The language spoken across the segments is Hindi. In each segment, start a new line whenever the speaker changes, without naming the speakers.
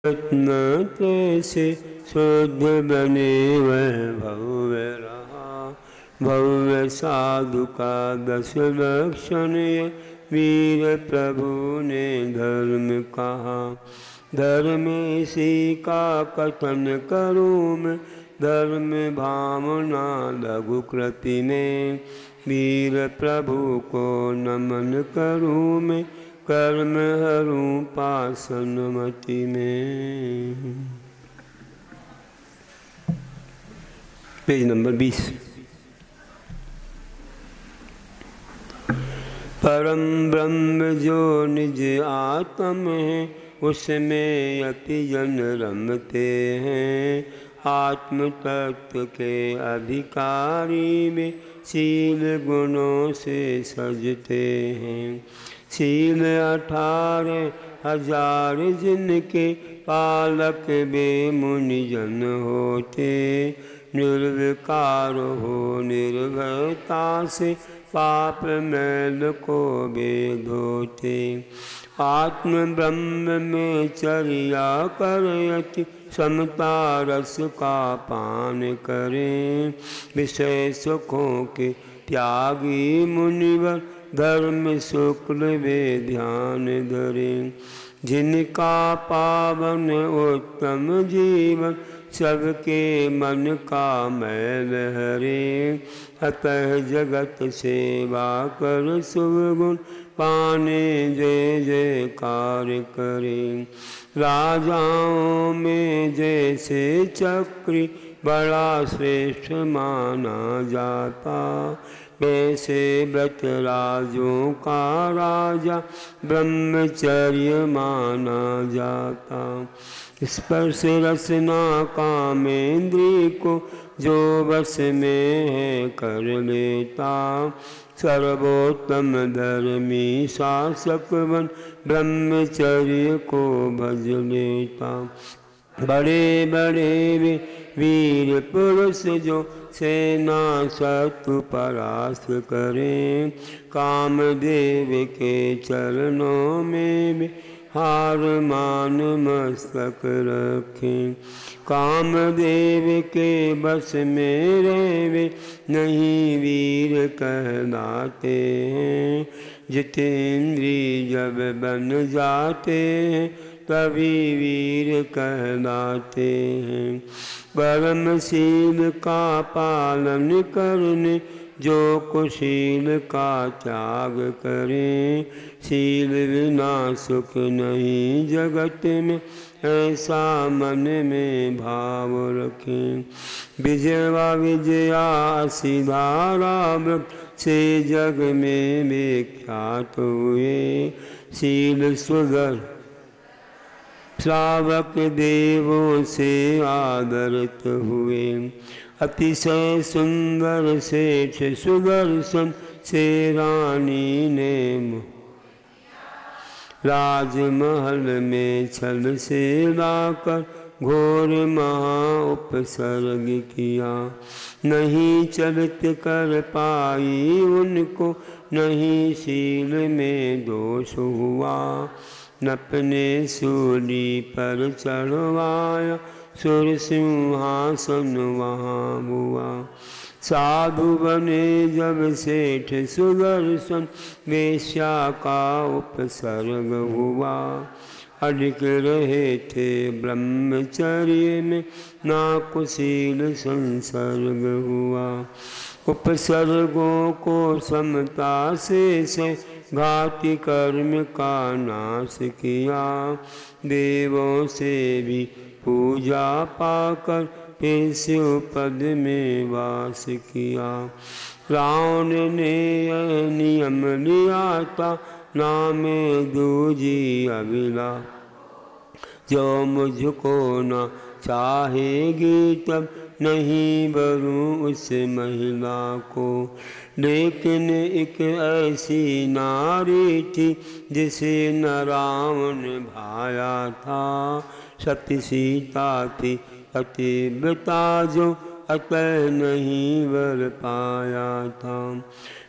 रत्न से शुद्ध बने वह भव्य रहा। भव्य साधु का 10 लक्षण ये वीर प्रभु ने धर्म कहा। धर्म इसी का कथन करूँ मैं, धर्म भावना लघु कृति में। वीर प्रभु को नमन करूँ मैं, कर्म हरूं पासनमति में। Page number 20। परम ब्रह्म जो निज आत्म है, उसमें अति जन रमते हैं। आत्म तत्व के अधिकारी में शील गुणों से सजते हैं। शील 18,000 जिनके पालक वे मुनिजन होते। निर्विकार हो निर्भयता से पाप मैल को वे धोते। आत्म ब्रह्म में चर्या करयति समता रस का पान करें। विषय सुखों के त्यागी मुनिवर धर्म शुक्ल वे ध्यान धरें। जिनका पावन उत्तम जीवन सबके मन का मैल हरे। अतः जगत सेवा कर शुभ गुण पाने जय जयकार करें। राजाओं में जैसे चक्री बड़ा श्रेष्ठ माना जाता, वैसे व्रत राजों का राजा ब्रह्मचर्य माना जाता। स्पर्श रसना कामेंद्रिय को जो बस में है कर लेता। सर्वोत्तम धर्मी शासक बन ब्रह्मचर्य को भज लेता। बड़े बड़े वीर पुरुष जो सेना शत्रु परास्त करें। कामदेव के चरणों में भी हार मान मस्तक रखें। कामदेव के बस में वे नहीं वीर कहलाते हैं। जितेंद्रिय जब बन जाते हैं तभी वीर कहलाते हैं। परमशील का पालन करने जो कुशील का त्याग करें। शील बिना सुख नहीं जगत में, ऐसा मन में भाव रखें। विजया विजया सिधारा से जग में विख्यात हुए। शील सुधर श्रावक देवों से आदरित हुए। अतिशय सुंदर सेठ सुदर्शन से रानी ने राजमहल में छल से लाकर घोर महा उपसर्ग किया। नहीं चरित कर पाई उनको, नहीं शील में दोष हुआ। नपने सूली पर चढ़वाया, सुर सिंहासन वहाँ हुआ। साधु बने जब सेठ सुदर्शन, वेश्या का उपसर्ग हुआ। अडिग रहे थे ब्रह्मचर्य में, ना कुशील संसर्ग हुआ। उपसर्गों को समता से घाती कर्म का नाश किया। देवों से भी पूजा पाकर फिर शिव पद में वास किया। रावण ने यह नियम लिया था, नाम दूजी अभिला। जो मुझको न चाहेगी तब नहीं वरूं उस महिला को। लेकिन एक ऐसी नारी थी जिसे न रावण भाया था। सती सीता थी पतिव्रता जो अतः नहीं वर पाया था।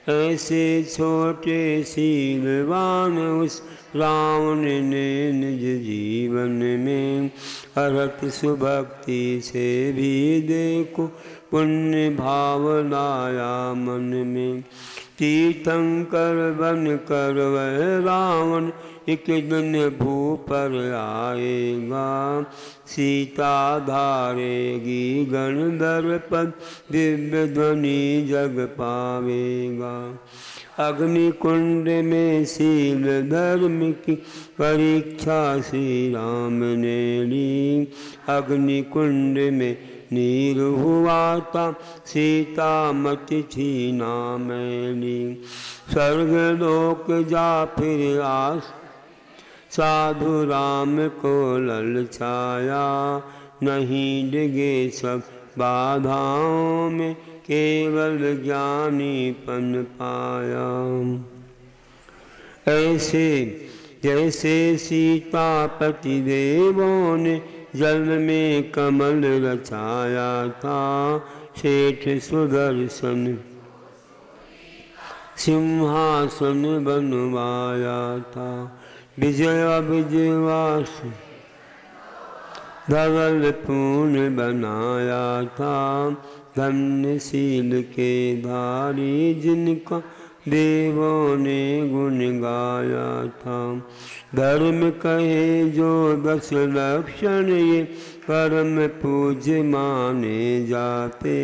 ऐसे छोटे शीलवान उस रावण ने निज जीवन में अरत सुभक्ति से भी देखो पुण्य भाव लाया मन में। तीर्थंकर बन कर वह रावण एक दिन भू पर आएगा। सीता धारेगी गणधर पद दिव्य ध्वनि जग पावेगा। अग्निकुंड में शील धर्म की परीक्षा श्री राम ने ली। अग्निकुंड में नीर हुआ था सीता मति छीना मैली। स्वर्ग लोक जा फिर आस साधु राम को ललचाया। नहीं डिगे सब बाधाओं में केवल ज्ञानीपन पाया। ऐसे जैसे सीतापति देवों ने जल में कमल रचाया था। शेठ सुदर्शन सिंहासन बनवाया था। विजय विजयवास धवल पूर्ण बनाया था। धन्य शील के धारी जिनका देवों ने गुण गाया था। धर्म कहे जो 10 लक्षण ये परम पूज्य माने जाते।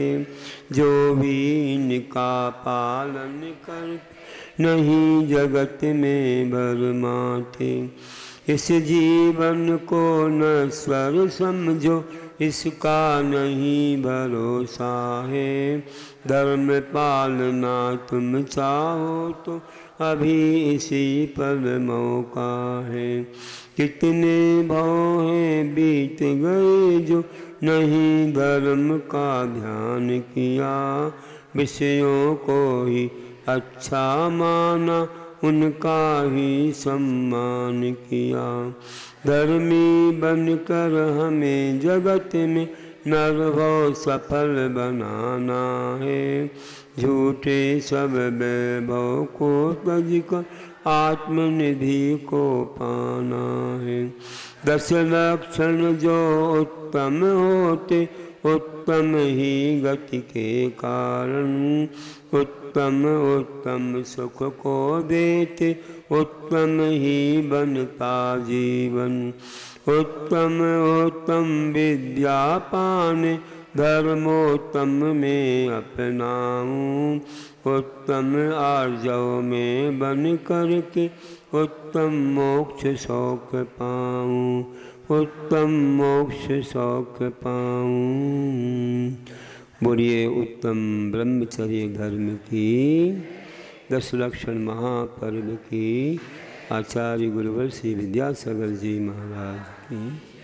जो भी इनका पालन कर नहीं जगत में भरमाते। इस जीवन को नश्वर समझो इसका नहीं भरोसा है। धर्म पालना तुम चाहो तो अभी इसी पर मौका है। कितने भव हैं बीत गए जो नहीं धर्म का ध्यान किया। विषयों को ही अच्छा माना उनका ही सम्मान किया। धर्मी बनकर हमें जगत में नरभव सफल बनाना है। झूठे सब वैभव को तज कर आत्मनिधि को पाना है। 10 लक्षण जो उत्तम होते उत्तम ही गति के कारण। उत्तम उत्तम सुख को देते उत्तम ही बनता जीवन। उत्तम उत्तम विद्या पाने धर्मोत्तम में अपनाऊं। उत्तम आर्जव में बन करके उत्तम मोक्ष शौक पाऊं। उत्तम मोक्ष शौक पाऊं। बोलिए उत्तम ब्रह्मचर्य धर्म की 10 लक्षण महापर्व की आचार्य गुरुवर श्री विद्यासागर जी महाराज की।